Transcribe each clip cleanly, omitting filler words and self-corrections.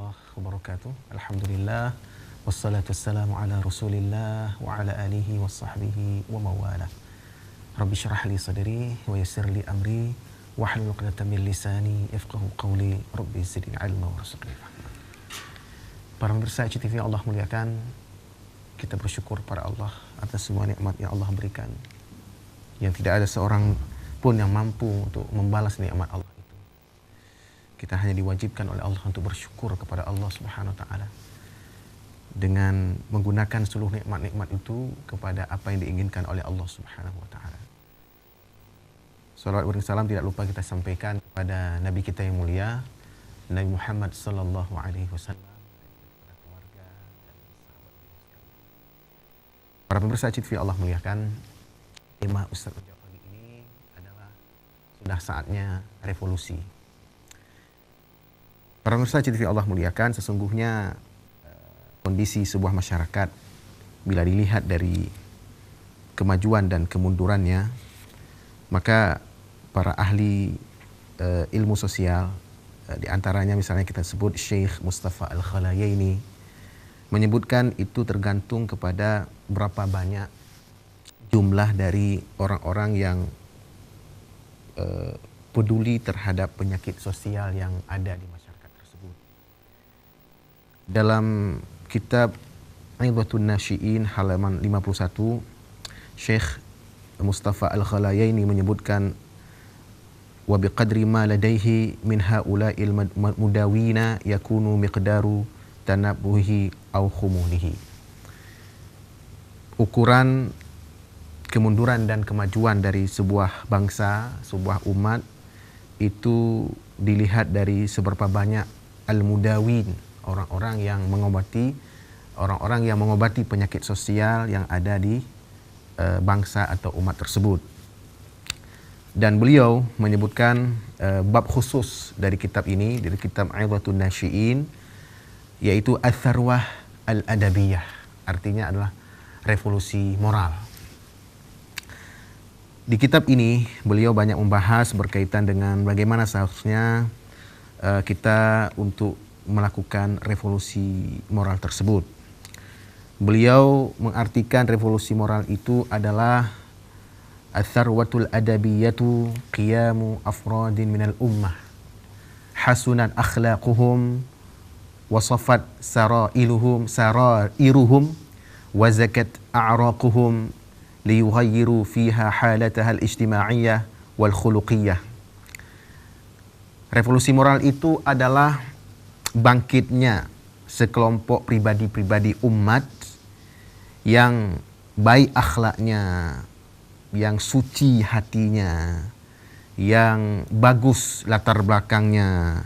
warahmatullahi wabarakatuh. Alhamdulillah wassalatu wassalamu ala Rasulillah wa ala alihi wa sahbihi wa mawalah. Rabbi syrah li sadri wa yassir li amri wahlul 'uqdatam min lisani yafqahu qawli. Rabbi zidni ilma warzuqni fahma. Para pemirsa ICTV yang Allah muliakan, kita bersyukur pada Allah atas semua nikmat yang Allah berikan, yang tidak ada seorang pun yang mampu untuk membalas nikmat Allah. Kita hanya diwajibkan oleh Allah untuk bersyukur kepada Allah Subhanahu wa taala dengan menggunakan seluruh nikmat-nikmat itu kepada apa yang diinginkan oleh Allah Subhanahu wa taala. Salawat dan salam tidak lupa kita sampaikan kepada Nabi kita yang mulia, Nabi Muhammad sallallahu alaihi wasallam, kepada keluarga dan sahabat. Para pemirsa ICTV Allah muliakan, tema Ustaz Ujab pagi ini adalah sudah saatnya revolusi. Para pemirsa ICTV Allah muliakan, sesungguhnya kondisi sebuah masyarakat bila dilihat dari kemajuan dan kemundurannya, maka para ahli ilmu sosial, di antaranya misalnya kita sebut Syekh Mustafa Al-Khalayaini, menyebutkan itu tergantung kepada berapa banyak jumlah dari orang-orang yang peduli terhadap penyakit sosial yang ada di masyarakat. Dalam kitab Aidhatun Nasyi'in halaman 51, Syekh Mustafa Al-Khalayaini menyebutkan wa biqadri ma ladaihi min haula'il mudawina yakunu miqdaru tanabbuhi aw khumulihi. Ukuran kemunduran dan kemajuan dari sebuah bangsa, sebuah umat itu dilihat dari seberapa banyak al-mudawin, orang-orang yang mengobati penyakit sosial yang ada di bangsa atau umat tersebut. Dan beliau menyebutkan bab khusus dari kitab ini, dari kitab Aidhatun Nasyi'in, yaitu Ats-Tsarwah Al-Adabiyah, artinya adalah revolusi moral. Di kitab ini beliau banyak membahas berkaitan dengan bagaimana seharusnya kita untuk melakukan revolusi moral tersebut. Beliau mengartikan revolusi moral itu adalah Ats-Tsarwatul Adabiyatu qiyamu afradin minal ummah hasunat akhlaquhum wasafat sarairuhum wa zakat a'raquhum liyughayyiru fiha halataha al-ijtima'iyyah wal khuluqiyyah. Revolusi moral itu adalah bangkitnya sekelompok pribadi-pribadi umat yang baik akhlaknya, yang suci hatinya, yang bagus latar belakangnya,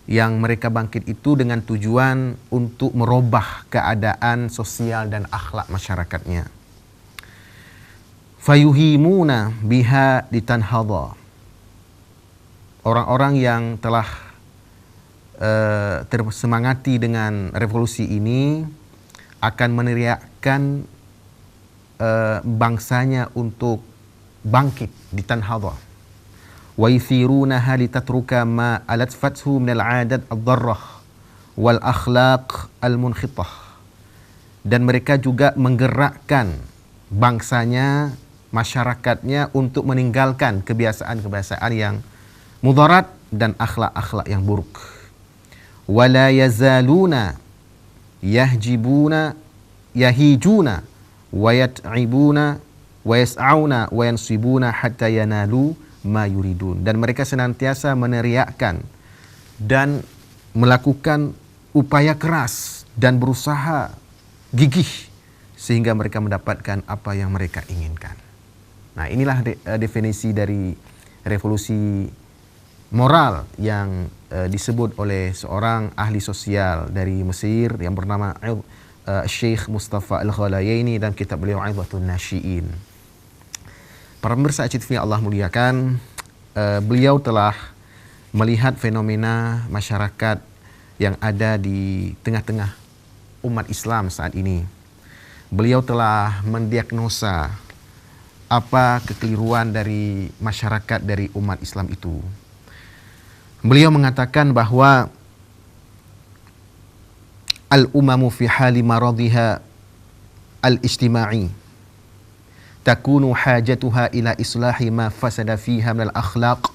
yang mereka bangkit itu dengan tujuan untuk merubah keadaan sosial dan akhlak masyarakatnya. Fayuhimuna biha ditanhadha. Orang-orang yang telah tersemangati dengan revolusi ini akan meneriakkan bangsanya untuk bangkit di tanhadha wa yuthirunaha litatruka ma alatfathu min al-'adat ad-darrah wal akhlaq al-munkhitah. Dan mereka juga menggerakkan bangsanya, masyarakatnya untuk meninggalkan kebiasaan-kebiasaan yang mudarat dan akhlak-akhlak yang buruk. Wala yazaluna yahijuna wa yat'ibuna wa yas'auna wa yansibuna hatta yanalu ma yuridun. Dan mereka senantiasa meneriakkan dan melakukan upaya keras dan berusaha gigih sehingga mereka mendapatkan apa yang mereka inginkan. Nah, inilah definisi dari revolusi moral yang disebut oleh seorang ahli sosial dari Mesir yang bernama Syekh Mustafa Al-Khalayaini dalam kitab beliau Aidhatun Nasyi'in. Para pemirsa ICTV Allah muliakan, beliau telah melihat fenomena masyarakat yang ada di tengah-tengah umat Islam saat ini. Beliau telah mendiagnosa apa kekeliruan dari masyarakat dari umat Islam itu. Beliau mengatakan bahwa al-umamu fi hali maradhiha al-ijtima'i takunu hajatuha ila islahi ma fasada fiha min al-akhlaq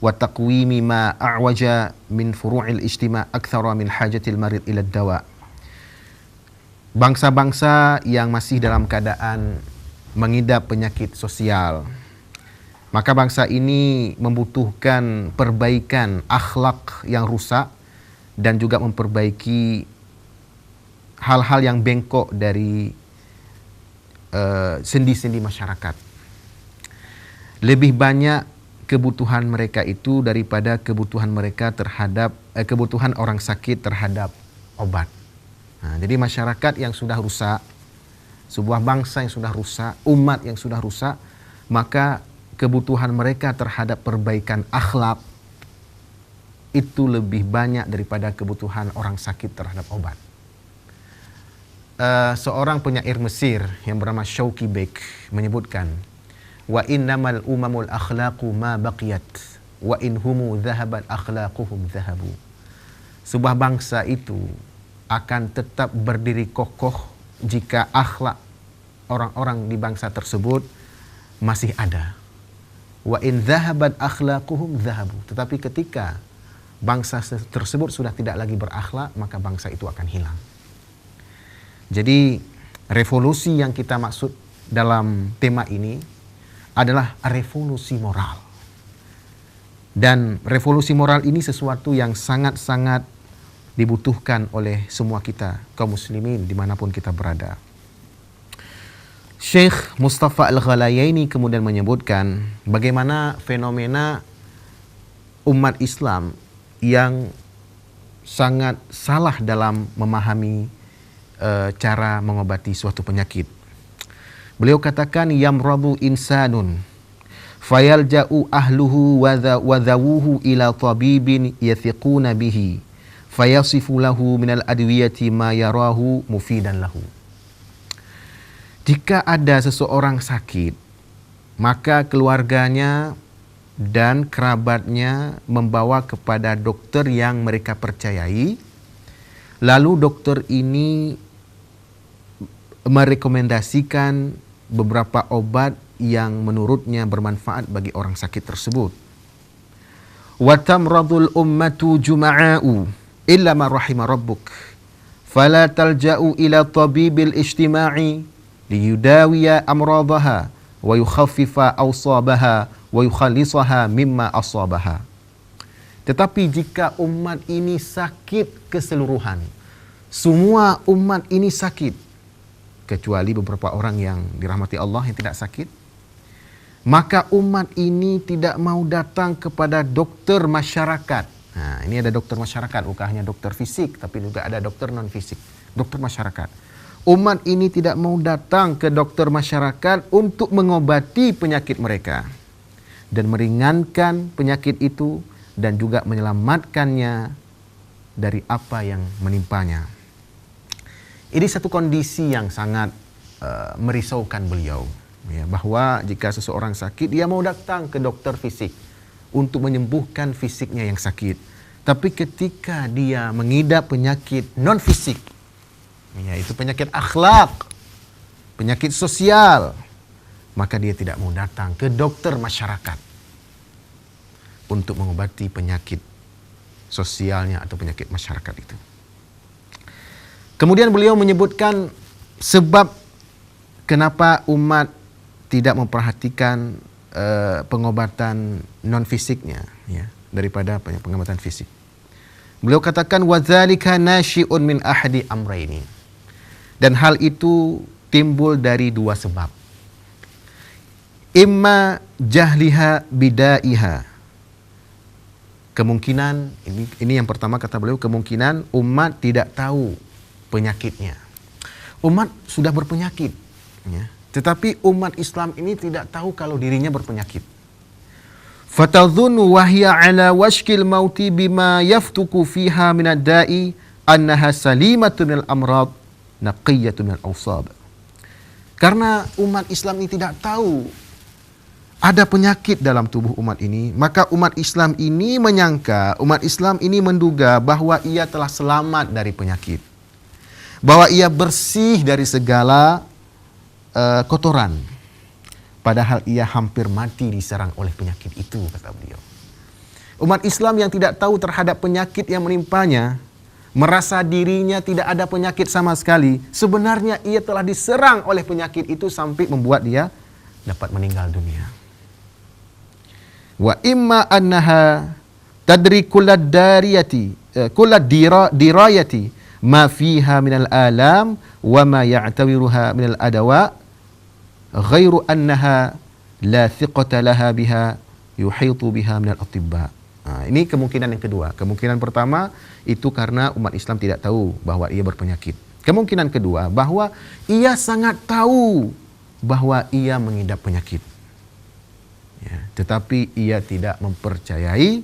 wa taqwimi ma a'waja min furu'il ijtima' akthara min hajatil marid ila dawa. Bangsa-bangsa yang masih dalam keadaan mengidap penyakit sosial, maka bangsa ini membutuhkan perbaikan akhlak yang rusak dan juga memperbaiki hal-hal yang bengkok dari sendi-sendi masyarakat. Lebih banyak kebutuhan mereka itu daripada kebutuhan mereka terhadap kebutuhan orang sakit terhadap obat. Nah, jadi masyarakat yang sudah rusak, sebuah bangsa yang sudah rusak, umat yang sudah rusak, maka kebutuhan mereka terhadap perbaikan akhlak itu lebih banyak daripada kebutuhan orang sakit terhadap obat. Seorang penyair Mesir yang bernama Shawki Bek menyebutkan, wa innamal umamul akhlaqu ma baqiyat wa in humu dhahabat akhlaquhum dhahabu. Sebuah bangsa itu akan tetap berdiri kokoh jika akhlak orang-orang di bangsa tersebut masih ada. Wa in dhahabat akhlaquhum dhahabu. Tetapi ketika bangsa tersebut sudah tidak lagi berakhlak, maka bangsa itu akan hilang. Jadi revolusi yang kita maksud dalam tema ini adalah revolusi moral. Dan revolusi moral ini sesuatu yang sangat-sangat dibutuhkan oleh semua kita, kaum muslimin dimanapun kita berada. Syekh Mustafa Al-Ghalayaini kemudian menyebutkan bagaimana fenomena umat Islam yang sangat salah dalam memahami cara mengobati suatu penyakit. Beliau katakan, yamradu insanun fayalja'u ahluhu wa dhawuhu ila tabibin yathiquna bihi fayasifu lahu minal adwiyati ma yarahu mufidan lahu. Jika ada seseorang sakit, maka keluarganya dan kerabatnya membawa kepada dokter yang mereka percayai, lalu dokter ini merekomendasikan beberapa obat yang menurutnya bermanfaat bagi orang sakit tersebut. Wa tamradul ummatu juma'a'u illa ma rahima rabbuk fala talja'u ila tabibil ijtima'i liyudawiya amradaha wa yukhaffifa awsabaha wa yukhallisaha mimma asabaha. Tetapi jika umat ini sakit keseluruhan, semua umat ini sakit, kecuali beberapa orang yang dirahmati Allah yang tidak sakit, maka umat ini tidak mau datang kepada dokter masyarakat. Nah, ini ada dokter masyarakat, bukan hanya dokter fisik, tapi juga ada dokter non fisik, dokter masyarakat. Umat ini tidak mau datang ke dokter masyarakat untuk mengobati penyakit mereka dan meringankan penyakit itu dan juga menyelamatkannya dari apa yang menimpanya. Ini satu kondisi yang sangat merisaukan beliau, ya, bahwa jika seseorang sakit, dia mau datang ke dokter fisik untuk menyembuhkan fisiknya yang sakit. Tapi ketika dia mengidap penyakit non fisik, yaitu penyakit akhlak, penyakit sosial, maka dia tidak mau datang ke dokter masyarakat untuk mengobati penyakit sosialnya atau penyakit masyarakat itu. Kemudian beliau menyebutkan sebab kenapa umat tidak memperhatikan pengobatan non fisiknya, ya, daripada pengobatan fisik. Beliau katakan wadzalika nasyi'un min ahadi amraini. Dan hal itu timbul dari dua sebab. Imma jahliha bidaiha. Kemungkinan ini yang pertama kata beliau, kemungkinan umat tidak tahu penyakitnya. Umat sudah berpenyakit, ya. Tetapi umat Islam ini tidak tahu kalau dirinya berpenyakit. Fatadhunnu wa hiya ala washkil mauti bima yaftuku fiha min ad-da'i annaha salimatun minal amrad naqiyatun minal awsab. Karena umat Islam ini tidak tahu ada penyakit dalam tubuh umat ini, maka umat Islam ini menyangka, umat Islam ini menduga bahwa ia telah selamat dari penyakit. bahwa ia bersih dari segala kotoran. Padahal ia hampir mati diserang oleh penyakit itu, kata beliau. Umat Islam yang tidak tahu terhadap penyakit yang menimpanya, merasa dirinya tidak ada penyakit sama sekali, sebenarnya ia telah diserang oleh penyakit itu sampai membuat dia dapat meninggal dunia. Wa imma annaha tadri kullad dirayati ma fiha minal alam wa ma ya'tawiruha minal adawa ghairu annaha la thiqata laha biha yuhitu biha minal atibba. Ini kemungkinan yang kedua. Kemungkinan pertama itu karena umat Islam tidak tahu bahwa ia berpenyakit. Kemungkinan kedua bahwa ia sangat tahu bahwa ia mengidap penyakit. Ya, tetapi ia tidak mempercayai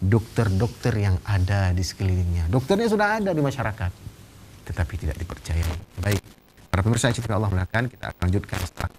dokter-dokter yang ada di sekelilingnya. Dokternya sudah ada di masyarakat, tetapi tidak dipercayai. Baik, para pemirsa yang Allah muliakan, kita akan lanjutkan setelah